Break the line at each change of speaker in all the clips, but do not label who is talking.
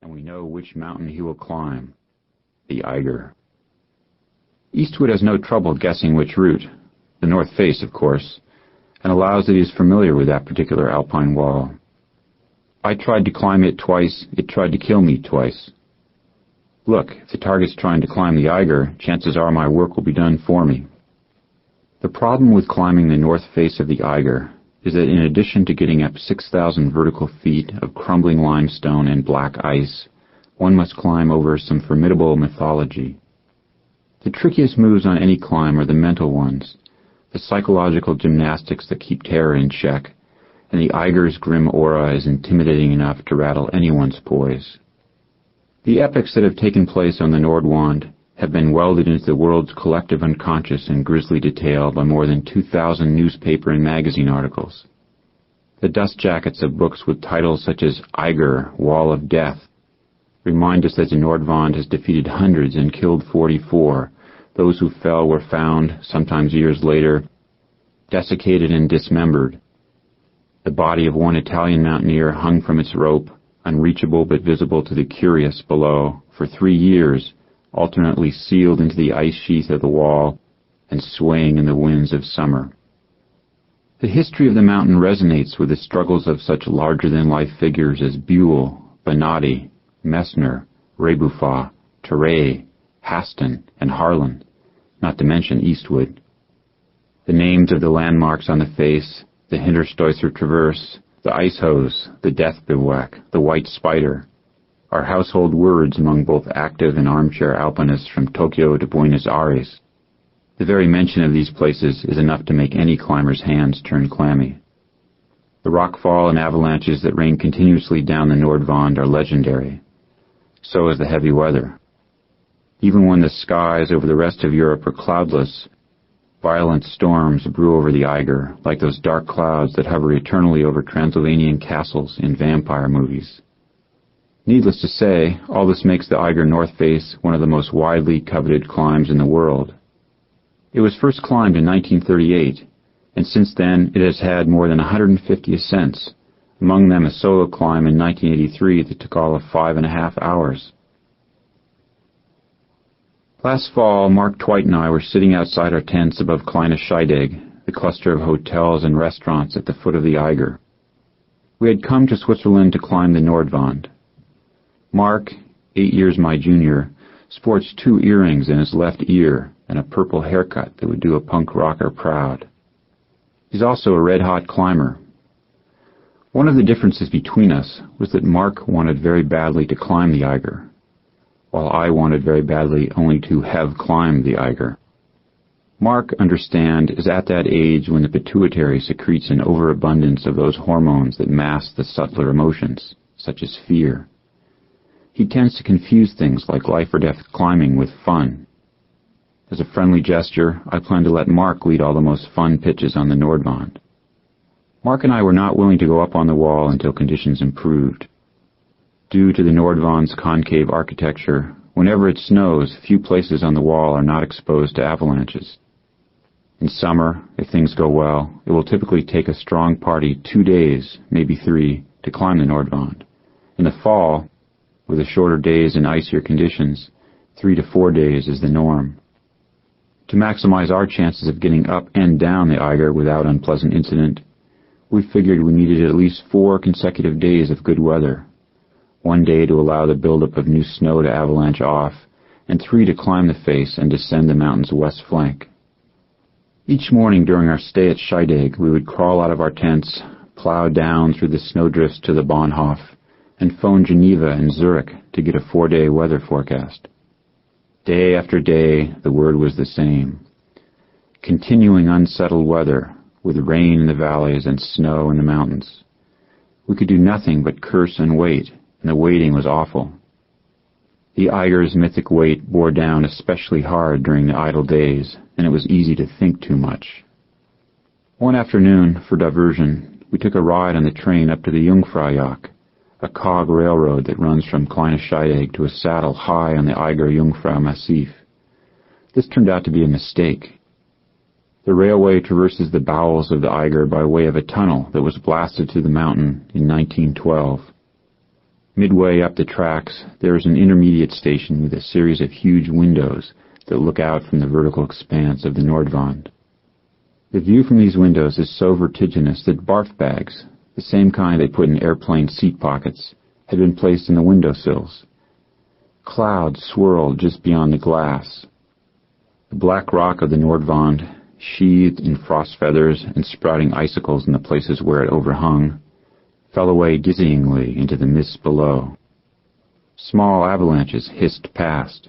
and we know which mountain he will climb, the Eiger. Eastwood has no trouble guessing which route, the north face, of course, and allows that he is familiar with that particular alpine wall. I tried to climb it twice, it tried to kill me twice. Look, if the target's trying to climb the Eiger, chances are my work will be done for me. The problem with climbing the north face of the Eiger is that in addition to getting up 6,000 vertical feet of crumbling limestone and black ice, one must climb over some formidable mythology. The trickiest moves on any climb are the mental ones, the psychological gymnastics that keep terror in check, and the Eiger's grim aura is intimidating enough to rattle anyone's poise. The epics that have taken place on the Nordwand have been welded into the world's collective unconscious in grisly detail by more than 2,000 newspaper and magazine articles. The dust jackets of books with titles such as Eiger, Wall of Death, remind us that the Nordwand has defeated hundreds and killed 44. Those who fell were found, sometimes years later, desiccated and dismembered. The body of one Italian mountaineer hung from its rope, unreachable but visible to the curious below, for 3 years, alternately sealed into the ice sheath of the wall and swaying in the winds of summer. The history of the mountain resonates with the struggles of such larger-than-life figures as Buell, Bonatti, Messner, Rebuffat, Terray, Haston, and Harlan, not to mention Eastwood. The names of the landmarks on the face, the Hinterstoisser Traverse, the Ice Hose, the Death Bivouac, the White Spider, are household words among both active and armchair alpinists from Tokyo to Buenos Aires. The very mention of these places is enough to make any climber's hands turn clammy. The rockfall and avalanches that rain continuously down the Nordwand are legendary. So is the heavy weather. Even when the skies over the rest of Europe are cloudless, violent storms brew over the Eiger, like those dark clouds that hover eternally over Transylvanian castles in vampire movies. Needless to say, all this makes the Eiger North Face one of the most widely coveted climbs in the world. It was first climbed in 1938, and since then it has had more than 150 ascents, among them a solo climb in 1983 that took all of 5.5 hours. Last fall, Mark Twight and I were sitting outside our tents above Kleine Scheidegg, the cluster of hotels and restaurants at the foot of the Eiger. We had come to Switzerland to climb the Nordwand. Mark, 8 years my junior, sports 2 earrings in his left ear and a purple haircut that would do a punk rocker proud. He's also a red-hot climber. One of the differences between us was that Mark wanted very badly to climb the Eiger, while I wanted very badly only to have climbed the Eiger. Mark, understand, is at that age when the pituitary secretes an overabundance of those hormones that mask the subtler emotions, such as fear. He tends to confuse things like life-or-death climbing with fun. As a friendly gesture, I plan to let Mark lead all the most fun pitches on the Nordwand. Mark and I were not willing to go up on the wall until conditions improved. Due to the Nordwand's concave architecture, whenever it snows, few places on the wall are not exposed to avalanches. In summer, if things go well, it will typically take a strong party 2 days, maybe 3, to climb the Nordwand. In the fall, with the shorter days and icier conditions, 3 to 4 days is the norm. To maximize our chances of getting up and down the Eiger without unpleasant incident, we figured we needed at least 4 consecutive days of good weather. 1 day to allow the buildup of new snow to avalanche off, and 3 to climb the face and descend the mountain's west flank. Each morning during our stay at Scheidegg, we would crawl out of our tents, plow down through the snowdrifts to the Bahnhof, and phone Geneva and Zurich to get a 4-day weather forecast. Day after day, the word was the same. Continuing unsettled weather, with rain in the valleys and snow in the mountains. We could do nothing but curse and wait, and the waiting was awful. The Eiger's mythic weight bore down especially hard during the idle days, and it was easy to think too much. One afternoon, for diversion, we took a ride on the train up to the Jungfraujoch, a cog railroad that runs from Kleine Scheidegg to a saddle high on the Eiger Jungfrau Massif. This turned out to be a mistake. The railway traverses the bowels of the Eiger by way of a tunnel that was blasted through the mountain in 1912. Midway up the tracks, there is an intermediate station with a series of huge windows that look out from the vertical expanse of the Nordwand. The view from these windows is so vertiginous that barf bags, the same kind they put in airplane seat pockets, had been placed in the windowsills. Clouds swirled just beyond the glass. The black rock of the Nordwand, sheathed in frost feathers and sprouting icicles in the places where it overhung, fell away dizzyingly into the mists below. Small avalanches hissed past.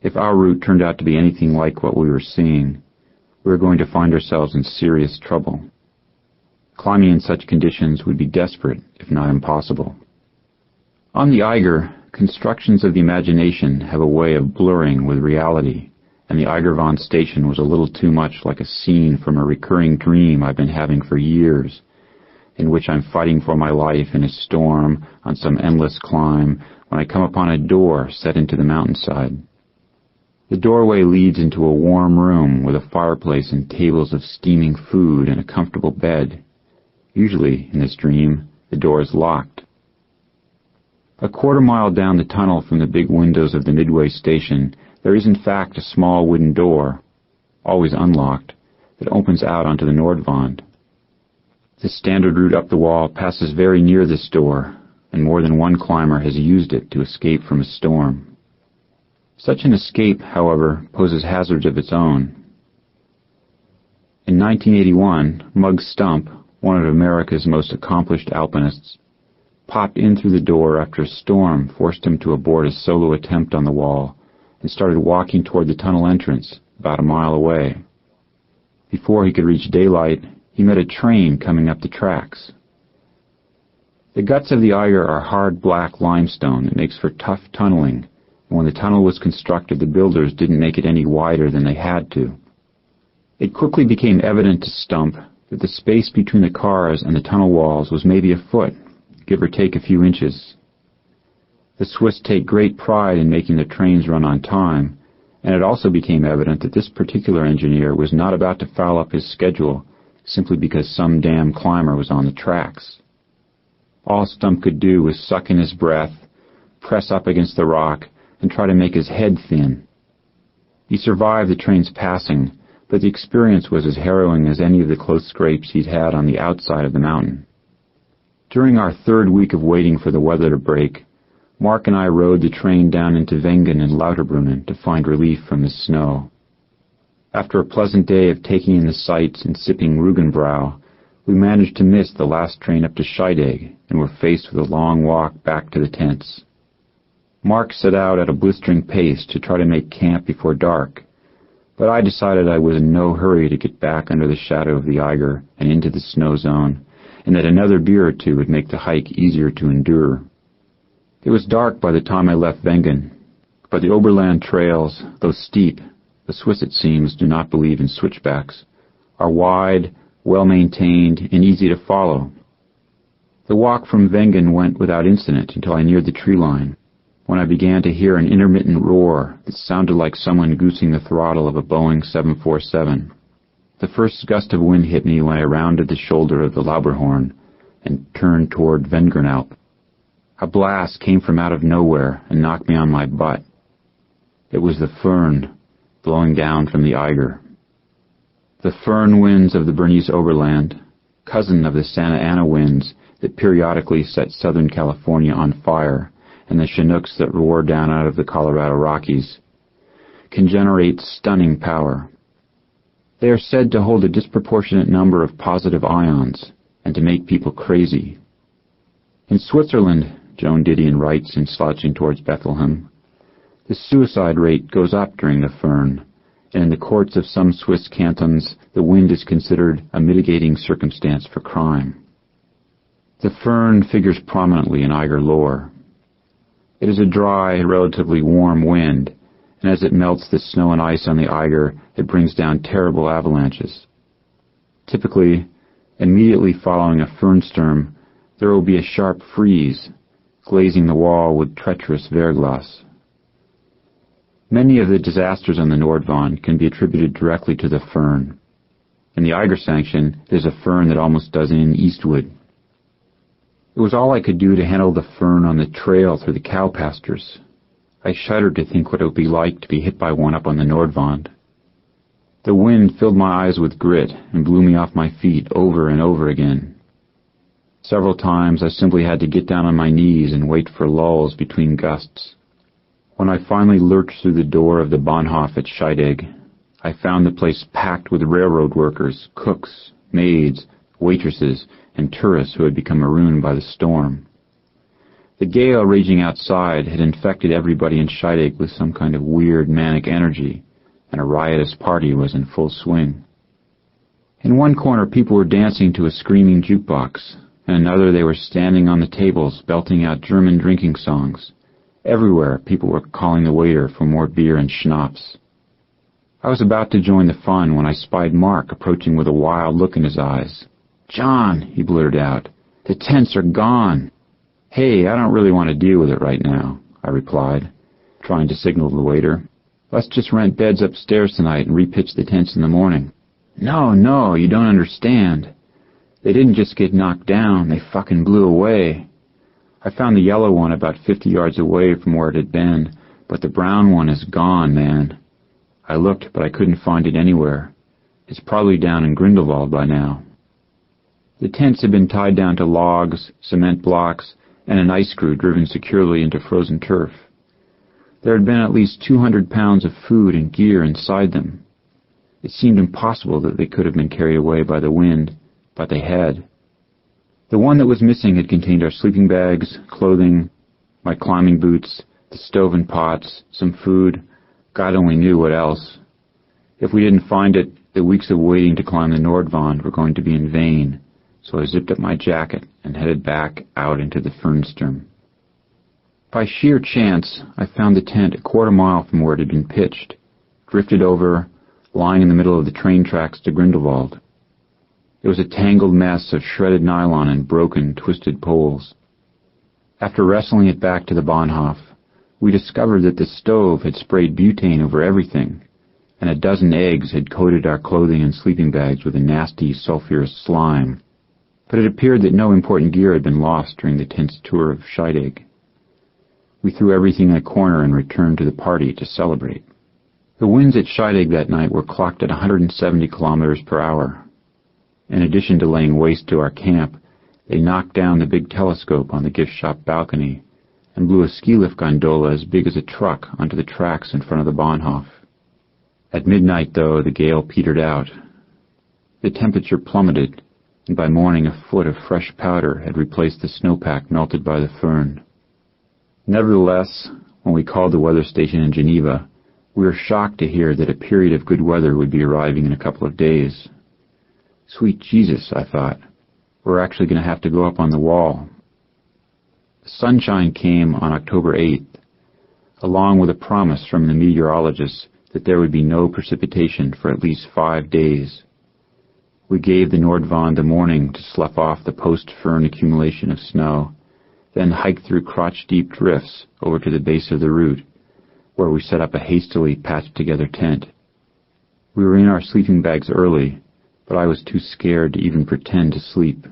If our route turned out to be anything like what we were seeing, we were going to find ourselves in serious trouble. Climbing in such conditions would be desperate, if not impossible. On the Eiger, constructions of the imagination have a way of blurring with reality, and the Eigerwand station was a little too much like a scene from a recurring dream I've been having for years, in which I'm fighting for my life in a storm on some endless climb when I come upon a door set into the mountainside. The doorway leads into a warm room with a fireplace and tables of steaming food and a comfortable bed. Usually, in this dream, the door is locked. A quarter-mile down the tunnel from the big windows of the Midway station, there is in fact a small wooden door, always unlocked, that opens out onto the Nordwand. The standard route up the wall passes very near this door, and more than one climber has used it to escape from a storm. Such an escape, however, poses hazards of its own. In 1981, Mug Stump, one of America's most accomplished alpinists, popped in through the door after a storm forced him to abort a solo attempt on the wall and started walking toward the tunnel entrance, about a mile away. Before he could reach daylight, he met a train coming up the tracks. The guts of the Eiger are hard black limestone that makes for tough tunneling, and when the tunnel was constructed, the builders didn't make it any wider than they had to. It quickly became evident to Stump that the space between the cars and the tunnel walls was maybe a foot, give or take a few inches. The Swiss take great pride in making the trains run on time, and it also became evident that this particular engineer was not about to foul up his schedule simply because some damn climber was on the tracks. All Stump could do was suck in his breath, press up against the rock, and try to make his head thin. He survived the train's passing, but the experience was as harrowing as any of the close scrapes he'd had on the outside of the mountain. During our third week of waiting for the weather to break, Mark and I rode the train down into Wengen and Lauterbrunnen to find relief from the snow. After a pleasant day of taking in the sights and sipping Rügenbrau, we managed to miss the last train up to Scheidegg and were faced with a long walk back to the tents. Mark set out at a blistering pace to try to make camp before dark, but I decided I was in no hurry to get back under the shadow of the Eiger and into the snow zone, and that another beer or two would make the hike easier to endure. It was dark by the time I left Wengen, but the Oberland trails, though steep, the Swiss, it seems, do not believe in switchbacks, are wide, well-maintained, and easy to follow. The walk from Wengen went without incident until I neared the tree line, when I began to hear an intermittent roar that sounded like someone goosing the throttle of a Boeing 747. The first gust of wind hit me when I rounded the shoulder of the Lauberhorn and turned toward Wengernalp. A blast came from out of nowhere and knocked me on my butt. It was the Föhn, blowing down from the Eiger. The Föhn winds of the Bernese Oberland, cousin of the Santa Ana winds that periodically set Southern California on fire, and the Chinooks that roar down out of the Colorado Rockies, can generate stunning power. They are said to hold a disproportionate number of positive ions, and to make people crazy. In Switzerland, Joan Didion writes in Slouching Towards Bethlehem, the suicide rate goes up during the Föhn, and in the courts of some Swiss cantons the wind is considered a mitigating circumstance for crime. The Föhn figures prominently in Eiger lore. It is a dry, relatively warm wind, and as it melts the snow and ice on the Eiger, it brings down terrible avalanches. Typically, immediately following a Föhnsturm, there will be a sharp freeze, glazing the wall with treacherous verglas. Many of the disasters on the Nordwand can be attributed directly to the Föhn. In the Eiger sanction, there's a Föhn that almost does in Eastwood. It was all I could do to handle the fern on the trail through the cow pastures. I shuddered to think what it would be like to be hit by one up on the Nordwand. The wind filled my eyes with grit and blew me off my feet over and over again. Several times I simply had to get down on my knees and wait for lulls between gusts. When I finally lurched through the door of the Bahnhof at Scheidegg, I found the place packed with railroad workers, cooks, maids, waitresses, and tourists who had become marooned by the storm. The gale raging outside had infected everybody in Scheidegg with some kind of weird manic energy, and a riotous party was in full swing. In one corner people were dancing to a screaming jukebox. In another they were standing on the tables belting out German drinking songs. Everywhere people were calling the waiter for more beer and schnapps. I was about to join the fun when I spied Mark approaching with a wild look in his eyes. "John," he blurted out, "the tents are gone." "Hey, I don't really want to deal with it right now," I replied, trying to signal the waiter. "Let's just rent beds upstairs tonight and repitch the tents in the morning." No, you don't understand. They didn't just get knocked down, they fucking blew away. I found the yellow one about 50 yards away from where it had been, but the brown one is gone, man. I looked, but I couldn't find it anywhere. It's probably down in Grindelwald by now. The tents had been tied down to logs, cement blocks, and an ice screw driven securely into frozen turf. There had been at least 200 pounds of food and gear inside them. It seemed impossible that they could have been carried away by the wind, but they had. The one that was missing had contained our sleeping bags, clothing, my climbing boots, the stove and pots, some food, God only knew what else. If we didn't find it, the weeks of waiting to climb the Nordwand were going to be in vain, so I zipped up my jacket and headed back out into the Fernsturm. By sheer chance, I found the tent a quarter mile from where it had been pitched, drifted over, lying in the middle of the train tracks to Grindelwald. It was a tangled mess of shredded nylon and broken, twisted poles. After wrestling it back to the Bahnhof, we discovered that the stove had sprayed butane over everything, and a dozen eggs had coated our clothing and sleeping bags with a nasty, sulfurous slime. But it appeared that no important gear had been lost during the tent's tour of Scheidegg. We threw everything in a corner and returned to the party to celebrate. The winds at Scheidegg that night were clocked at 170 kilometers per hour. In addition to laying waste to our camp, they knocked down the big telescope on the gift shop balcony and blew a ski lift gondola as big as a truck onto the tracks in front of the Bahnhof. At midnight, though, the gale petered out. The temperature plummeted, and by morning a foot of fresh powder had replaced the snowpack melted by the Föhn. Nevertheless, when we called the weather station in Geneva, we were shocked to hear that a period of good weather would be arriving in a couple of days. Sweet Jesus, I thought, we're actually going to have to go up on the wall. The sunshine came on October 8th, along with a promise from the meteorologists that there would be no precipitation for at least 5 days. We gave the Nordwand the morning to slough off the post-Föhn accumulation of snow, then hiked through crotch-deep drifts over to the base of the route, where we set up a hastily patched-together tent. We were in our sleeping bags early, but I was too scared to even pretend to sleep.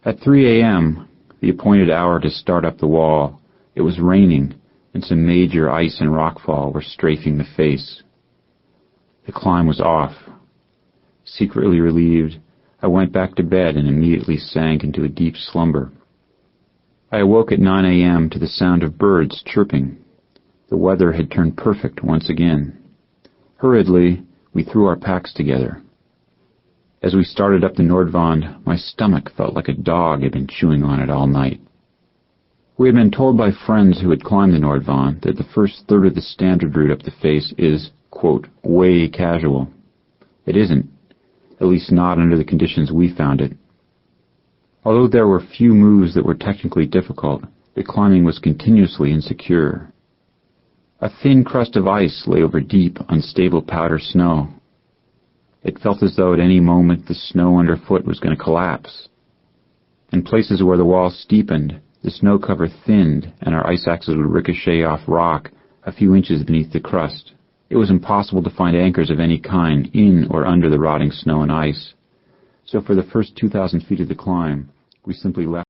At 3 a.m., the appointed hour to start up the wall, it was raining, and some major ice and rockfall were strafing the face. The climb was off. Secretly relieved, I went back to bed and immediately sank into a deep slumber. I awoke at 9 a.m. to the sound of birds chirping. The weather had turned perfect once again. Hurriedly, we threw our packs together. As we started up the Nordwand, my stomach felt like a dog had been chewing on it all night. We had been told by friends who had climbed the Nordwand that the first third of the standard route up the face is, quote, way casual. It isn't, at least not under the conditions we found it. Although there were few moves that were technically difficult, the climbing was continuously insecure. A thin crust of ice lay over deep, unstable powder snow. It felt as though at any moment the snow underfoot was going to collapse. In places where the wall steepened, the snow cover thinned and our ice axes would ricochet off rock a few inches beneath the crust. It was impossible to find anchors of any kind in or under the rotting snow and ice. So for the first 2,000 feet of the climb, we simply left